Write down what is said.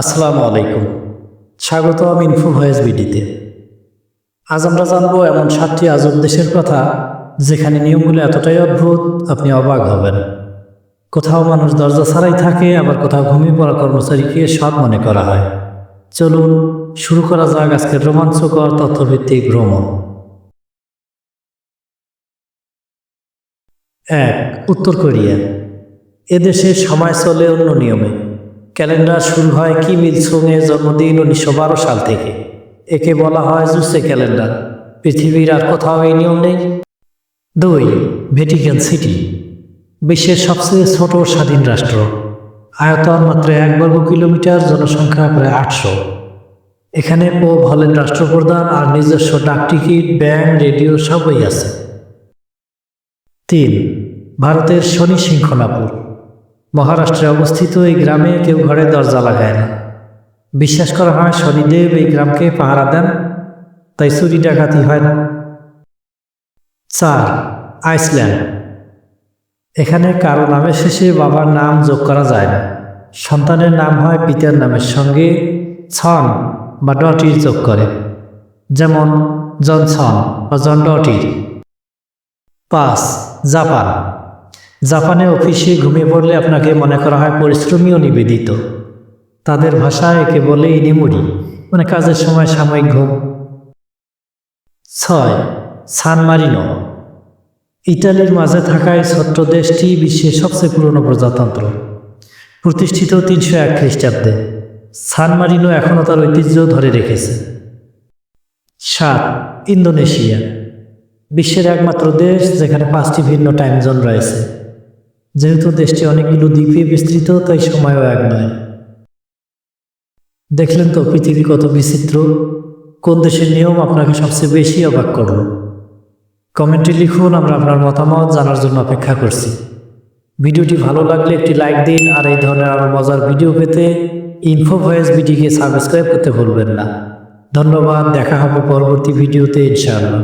আসসালামু আলাইকুম। স্বাগতম ইনফো ভয়েস বিডিতে। আজ আমরা জানবো এমন 7টি আজব দেশের কথা যেখানে নিয়মগুলো এতটাই অদ্ভুত আপনি অবাক হবেন। কোথাও মানুষ দরজা ছাড়াই থাকে, আবার কোথাও ঘুমিয়ে পড়া কর্মচারীকে সৎ মনে করা হয়। চলুন শুরু করা যাক আজকের রোমাঞ্চকর তথ্যভিত্তিক ভ্রমণ। 1. উত্তর কোরিয়া। এদেশে সময় চলে অন্য নিয়মে। ক্যালেন্ডার শুরু হয় কিম ইল সুংয়ের জন্মদিন 1912 সাল থেকে। একে বলা হয় জুসে ক্যালেন্ডার। পৃথিবীর আর কোথাও এই নিয়ম নেই। 2. Vatican city. বিশ্বের সবচেয়ে ছোট স্বাধীন রাষ্ট্র। আয়তন মাত্র 1 বর্গ কিলোমিটার, জনসংখ্যা প্রায় 800। এখানে পোপ হলেন রাষ্ট্রপ্রধান আর নিজস্ব ডাকটিকিট, ব্যাংক, রেডিও সবই আছে। 3. ভারতের শনি শৃঙ্খলাপুর। মহারাষ্ট্রে অবস্থিত এই গ্রামে কেউ ঘরে দরজা লাগায় না। বিশ্বাস করা হয় শনিদেব এই গ্রামকে পাহারা দেন, তাই চুরি ডাকাতি হয় না। 4. আইসল্যান্ড। এখানে কারো নামের শেষে বাবার নাম যোগ করা যায় না। সন্তানের নাম হয় পিতার নামের সঙ্গে ছন বা ডটির যোগ করে, যেমন জনসন বা জন ডটির। 5. জাপান। জাপানে অফিসে ঘুমিয়ে পড়লে আপনাকে মনে করা হয় পরিশ্রমী ও নিবেদিত। তাদের ভাষায় একে বলে ইনিমুরি, মানে কাজের সময় সাময়িক ঘুম। 6. সান মারিনো। ইটালির মাঝে থাকা এই ছোট্ট দেশটি বিশ্বের সবচেয়ে পুরনো প্রজাতন্ত্র। প্রতিষ্ঠিত 301 খ্রিস্টাব্দে। সান মারিনো এখনও তার ঐতিহ্য ধরে রেখেছে। 7. ইন্দোনেশিয়া। বিশ্বের একমাত্র দেশ যেখানে 5টি ভিন্ন টাইম জোন রয়েছে। যেহেতু দেশটি অনেকগুলো দ্বীপে বিস্তৃত, তাই সময়ও এক নয়। দেখলেন তো পৃথিবী কত বিচিত্র। কোন দেশের নিয়ম আপনাকে সবচেয়ে বেশি অবাক করলো? কমেন্টে লিখুন, আমরা আপনার মতামত জানার জন্য অপেক্ষা করছি। ভিডিওটি ভালো লাগলে একটি লাইক দিন, আর এই ধরনের আরও মজার ভিডিও পেতে ইনফো ভয়েস বিডিকে সাবস্ক্রাইব করতে ভুলবেন না। ধন্যবাদ, দেখা হবে পরবর্তী ভিডিওতে ইনশাআল্লাহ।